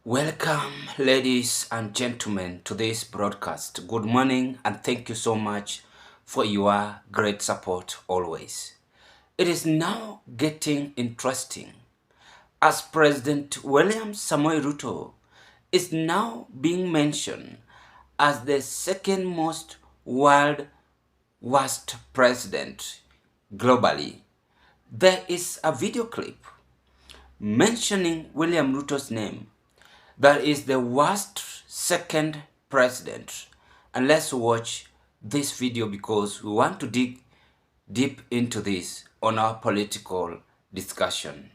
Welcome, ladies and gentlemen, to this broadcast. Good morning, and thank you so much for your great support always. It is now getting interesting as President William Samoei Ruto is now being mentioned as the second most world worst president globally. There is a video clip mentioning William Ruto's name that is the worst second president. And let's watch this video because we want to dig deep into this on our political discussion.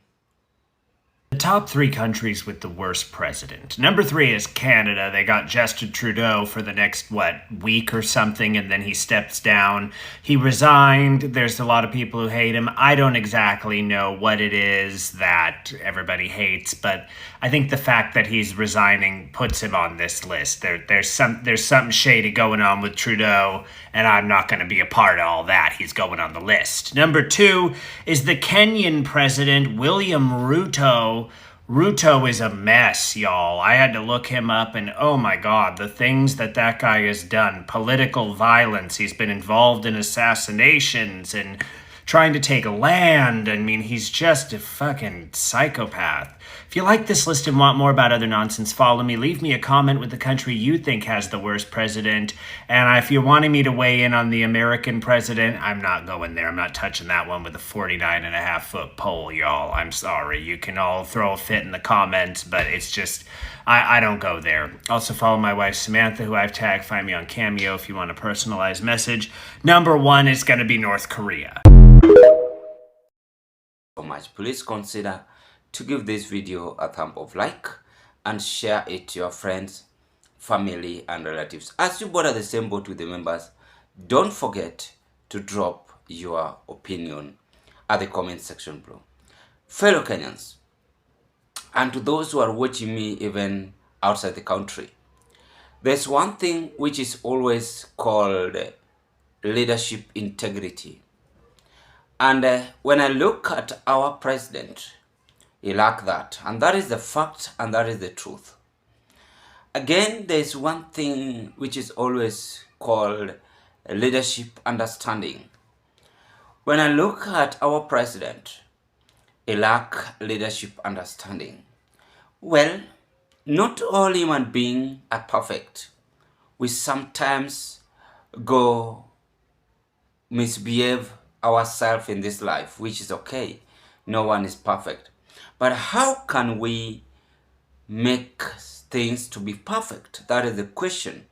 The top three countries with the worst president. Number three is Canada. They got Justin Trudeau for the next, week or something, and then he steps down. He resigned. There's a lot of people who hate him. I don't exactly know what it is that everybody hates, but I think the fact that he's resigning puts him on this list. There's something shady going on with Trudeau, and I'm not going to be a part of all that. He's going on the list. Number two is the Kenyan president, William Ruto. Ruto is a mess, y'all. I had to look him up, and oh my god, the things that guy has done. Political violence. He's been involved in assassinations and trying to take land. I mean, he's just a fucking psychopath. If you like this list and want more about other nonsense, follow me. Leave me a comment with the country you think has the worst president. And if you're wanting me to weigh in on the American president, I'm not going there. I'm not touching that one with a 49.5-foot pole, y'all. I'm sorry. You can all throw a fit in the comments, but it's just, I don't go there. Also follow my wife Samantha, who I've tagged. Find me on Cameo if you want a personalized message. Number one is going to be North Korea. So much. Please consider to give this video a thumb of like and share it to your friends, family and relatives. As you both are the same boat with the members, don't forget to drop your opinion at the comment section below. Fellow Kenyans, and to those who are watching me even outside the country, there's one thing which is always called leadership integrity. And when I look at our president, he lacks that. And that is the fact, and that is the truth. Again, there is one thing which is always called leadership understanding. When I look at our president, he lacks leadership understanding. Well, not all human beings are perfect. We sometimes go misbehave ourselves in this life, which is okay. No one is perfect. But how can we make things to be perfect? That is the question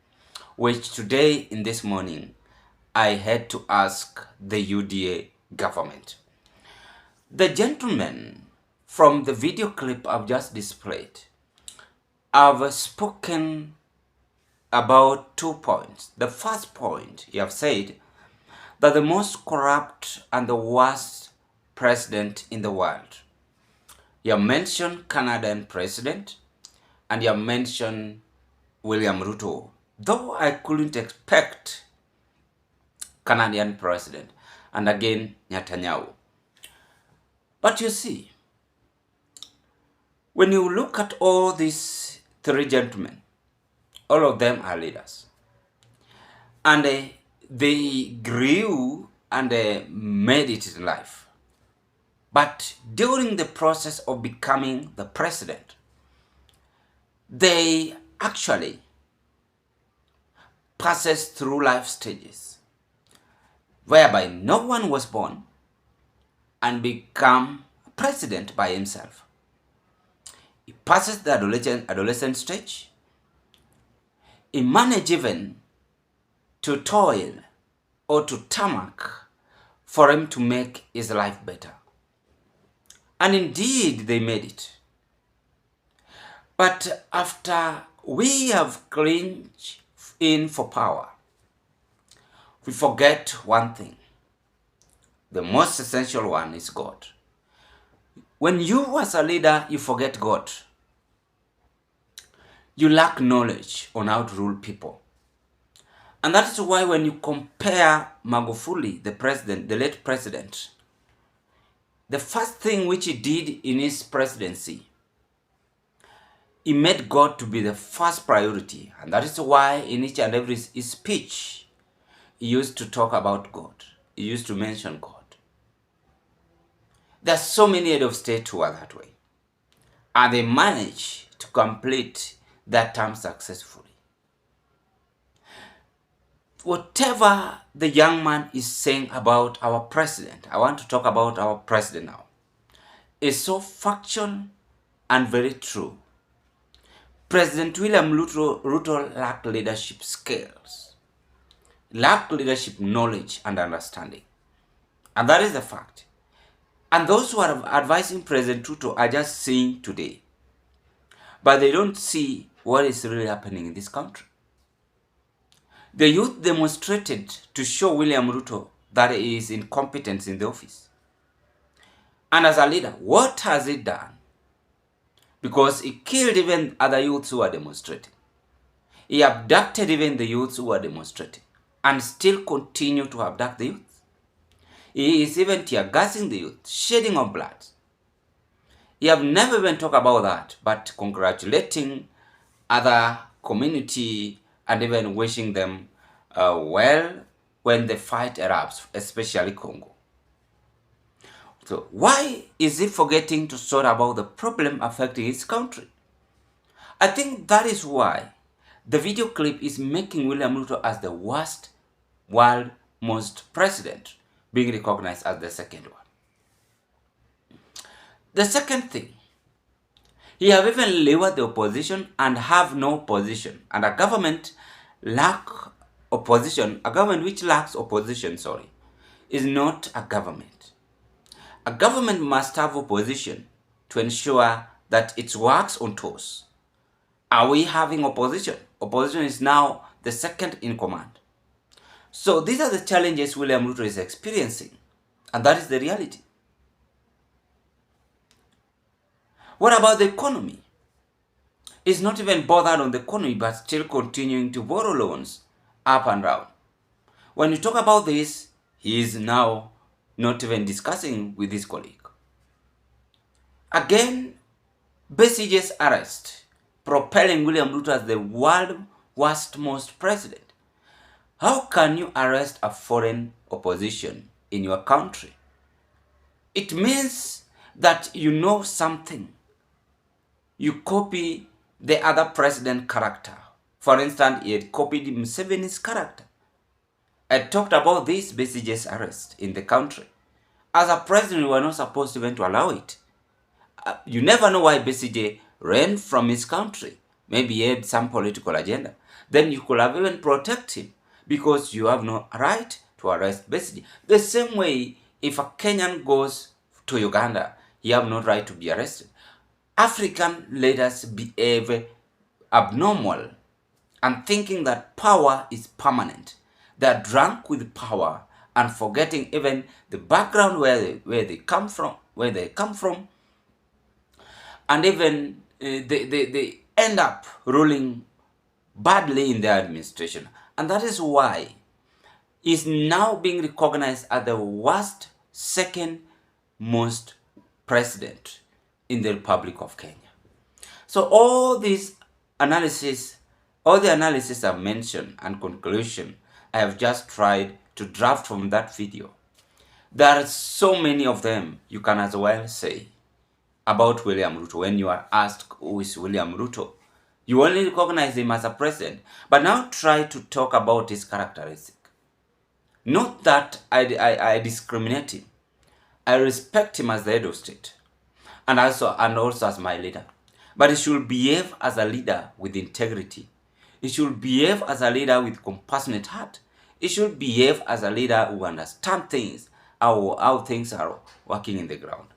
which today in this morning I had to ask the UDA government. The gentleman from the video clip I've just displayed, I've spoken about 2 points. The first point, he have said that the most corrupt and the worst president in the world. You mentioned Canadian president and you mentioned William Ruto, though I couldn't expect Canadian president, and again Netanyahu. But you see, when you look at all these three gentlemen, all of them are leaders, and they grew and made it in life. But during the process of becoming the president, they actually passes through life stages whereby no one was born and become president by himself. He passes the adolescent stage. He managed even to toil or to tarmac for him to make his life better. And indeed, they made it. But after we have clinched in for power, we forget one thing. The most essential one is God. When you as a leader, you forget God, you lack knowledge on how to rule people. And that is why when you compare Magufuli, the president, the late president, the first thing which he did in his presidency, he made God to be the first priority, and that is why in each and every speech, he used to talk about God. He used to mention God. There are so many head of state who are that way, and they manage to complete that term successfully. Whatever the young man is saying about our president, I want to talk about our president now, is so factual and very true. President William Ruto lacked leadership skills, lacked leadership knowledge and understanding. And that is the fact. And those who are advising President Ruto are just seeing today, but they don't see what is really happening in this country. The youth demonstrated to show William Ruto that he is incompetent in the office. And as a leader, what has he done? Because he killed even other youths who are demonstrating. He abducted even the youths who are demonstrating and still continue to abduct the youth. He is even tear gassing the youth, shedding of blood. He have never even talked about that, but congratulating other community and even wishing them well when the fight erupts, especially Congo. So why is he forgetting to sort about the problem affecting his country? I think that is why the video clip is making William Ruto as the worst world most president, being recognized as the second one. The second thing, he have even lowered the opposition and have no opposition, and a government which lacks opposition, is not a government. A government must have opposition to ensure that it works on toes. Are we having opposition? Opposition is now the second in command. So these are the challenges William Ruto is experiencing, and that is the reality. What about the economy? He's not even bothered on the economy, but still continuing to borrow loans up and down. When you talk about this, he is now not even discussing with his colleague. Again, Besigye's arrest, propelling William Ruto as the world's worst-most president. How can you arrest a foreign opposition in your country? It means that you know something. You copy the other president character. For instance, he had copied Museveni's character. I talked about this Besigye's arrest in the country. As a president, we were not supposed even to allow it. You never know why Besigye ran from his country. Maybe he had some political agenda. Then you could have even protected him because you have no right to arrest Besigye. The same way, if a Kenyan goes to Uganda, he have no right to be arrested. African leaders behave abnormal and thinking that power is permanent. They are drunk with power and forgetting even the background where they come from, and even they end up ruling badly in their administration. And that is why is now being recognized as the worst second most president in the Republic of Kenya. So all the analysis I've mentioned and conclusion I have just tried to draft from that video. There are so many of them you can as well say about William Ruto. When you are asked who is William Ruto, you only recognize him as a president, but now try to talk about his characteristic. Not that I discriminate him. I respect him as the head of state and also as my leader. But he should behave as a leader with integrity. He should behave as a leader with compassionate heart. He should behave as a leader who understands things, how things are working in the ground.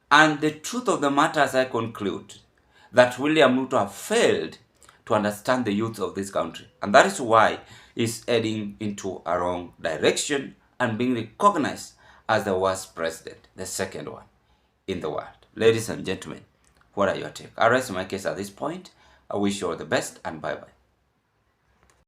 And the truth of the matter, as I conclude, that William Ruto have failed to understand the youth of this country. And that is why he's heading into a wrong direction and being recognized as the worst president, the second one in the world. Ladies and gentlemen, what are your take? I rest my case at this point. I wish you all the best and bye-bye.